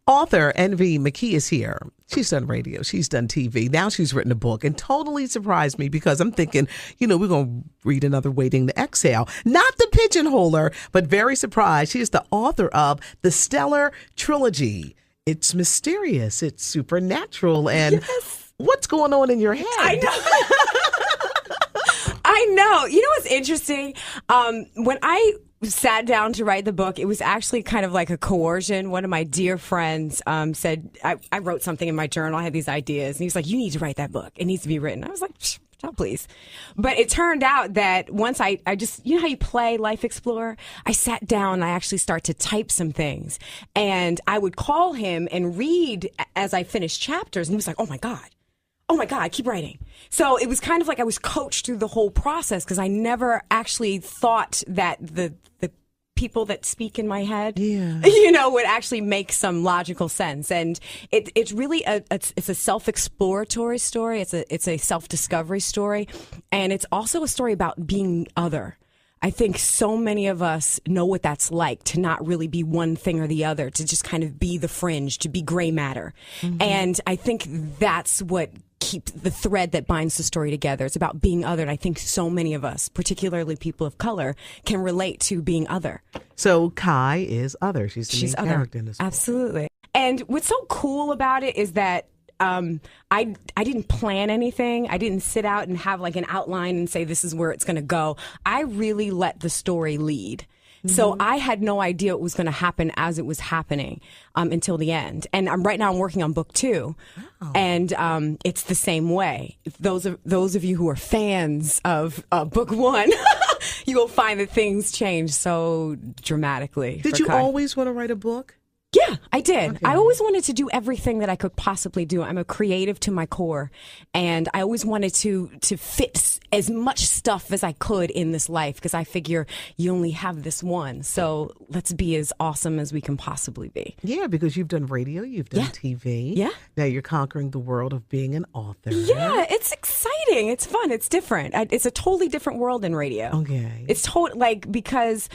Author NV McKee is here. She's done radio. She's done TV. Now she's written a book and totally surprised me because I'm thinking, we're going to read another Waiting to Exhale. Not the pigeonholer, but very surprised. She is the author of the stellar Trilogy. It's mysterious. It's supernatural. And what's going on in your head? I know. I know. You know what's interesting? When I sat down to write the book, it was actually kind of like a coercion. One of my dear friends said, I wrote something in my journal. I had these ideas. And he was like, you need to write that book. It needs to be written. I was like, oh, please. But it turned out that once I just, you know how you play Life Explorer? I sat down and I actually start to type some things. And I would call him and read as I finished chapters. And he was like, oh my God, keep writing. So it was kind of like I was coached through the whole process because I never actually thought that the people that speak in my head, would actually make some logical sense. And it's really it's a self-exploratory story. It's a self-discovery story. And it's also a story about being other. I think so many of us know what that's like, to not really be one thing or the other, to just kind of be the fringe, to be gray matter. Mm-hmm. And I think that's what keeps the thread that binds the story together. It's about being other. And I think so many of us, particularly people of color, can relate to being other. So Kai is other. She's the main character in this book. Absolutely. And what's so cool about it is that I didn't plan anything. I didn't sit out and have like an outline and say this is where it's going to go. I really let the story lead. Mm-hmm. So I had no idea what was going to happen as it was happening until the end. And right now I'm working on book 2. Wow. And it's the same way. Those of you who are fans of book 1, you will find that things change so dramatically. Did you always want to write a book? Yeah, I did. Okay. I always wanted to do everything that I could possibly do. I'm a creative to my core, and I always wanted to fit as much stuff as I could in this life because I figure you only have this one. So let's be as awesome as we can possibly be. Yeah, because you've done radio, you've done TV. Yeah. Now you're conquering the world of being an author. Yeah, it's exciting. It's fun. It's different. It's a totally different world than radio. Okay. It's because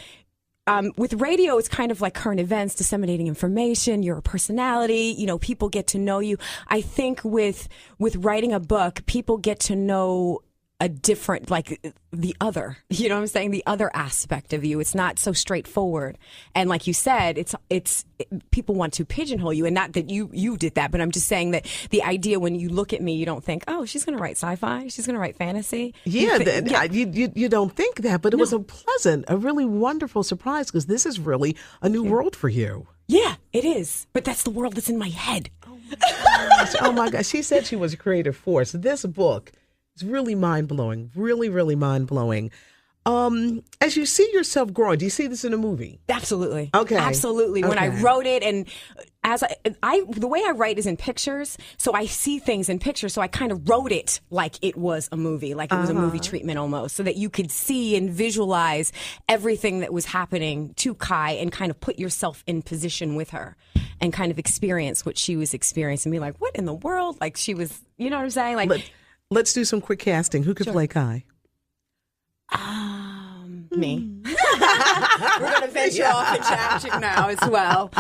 with radio, it's kind of like current events, disseminating information. You're a personality. People get to know you. I think with writing a book, people get to know a different, like the other. You know what I'm saying? The other aspect of you. It's not so straightforward. And like you said, it's people want to pigeonhole you, and not that you did that, but I'm just saying that the idea when you look at me, you don't think, oh, she's going to write sci-fi, she's going to write fantasy. Yeah, you don't think that, but it was a really wonderful surprise because this is really a new world for you. Yeah, it is. But that's the world that's in my head. Oh my gosh. She said she was a creative force. This book is really mind-blowing, really, really mind-blowing. As you see yourself growing, do you see this in a movie? Absolutely. Okay. Absolutely. When I wrote it, and as the way I write is in pictures, so I see things in pictures, so I kind of wrote it like it was a movie, like it was a movie treatment almost, so that you could see and visualize everything that was happening to Kai and kind of put yourself in position with her and kind of experience what she was experiencing. Be like, what in the world? Like she was, you know what I'm saying? Like, let's do some quick casting. Who could play Kai? Me. We're going to venture off into action now as well.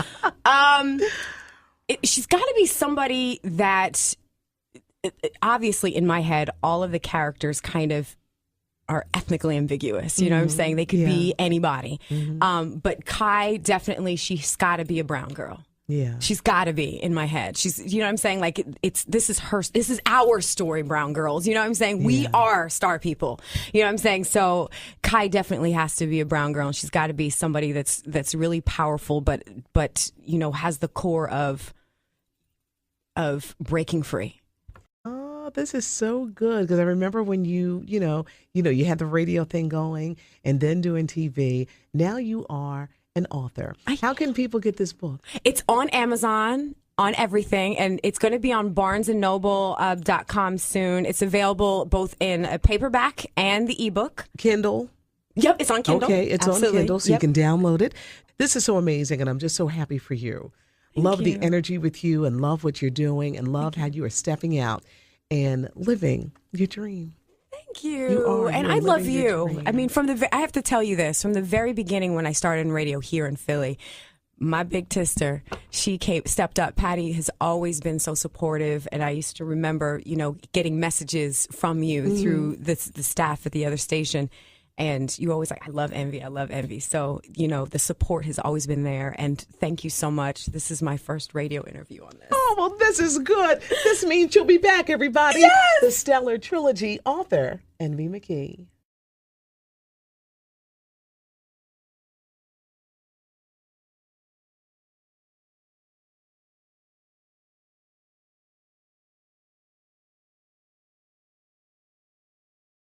She's got to be somebody that, obviously in my head, all of the characters kind of are ethnically ambiguous. You know what I'm saying? They could be anybody. Mm-hmm. But Kai, definitely, she's got to be a brown girl. Yeah. She's got to be in my head. She's, you know what I'm saying? Like this is our story, brown girls. You know what I'm saying? Yeah. We are star people. You know what I'm saying? So Kai definitely has to be a brown girl, and she's got to be somebody that's really powerful, but has the core of breaking free. Oh, this is so good because I remember when you had the radio thing going and then doing TV. Now you are an author. How can people get this book? It's on Amazon, on everything, and it's going to be on barnesandnoble.com soon. It's available both in a paperback and the ebook. Kindle? Yep, it's on Kindle. Okay, it's on Kindle, so you can download it. This is so amazing, and I'm just so happy for you. Love the energy with you and love what you're doing and love how you are stepping out and living your dream. Thank you. And I love you. I mean, I have to tell you this, from the very beginning when I started in radio here in Philly, my big sister, she stepped up. Patty has always been so supportive, and I used to remember, getting messages from you through the staff at the other station. And you always like, I love Envy. I love Envy. So, the support has always been there. And thank you so much. This is my first radio interview on this. Oh, well, this is good. This means you'll be back, everybody. Yes! The stellar Trilogy author, Envy McKee.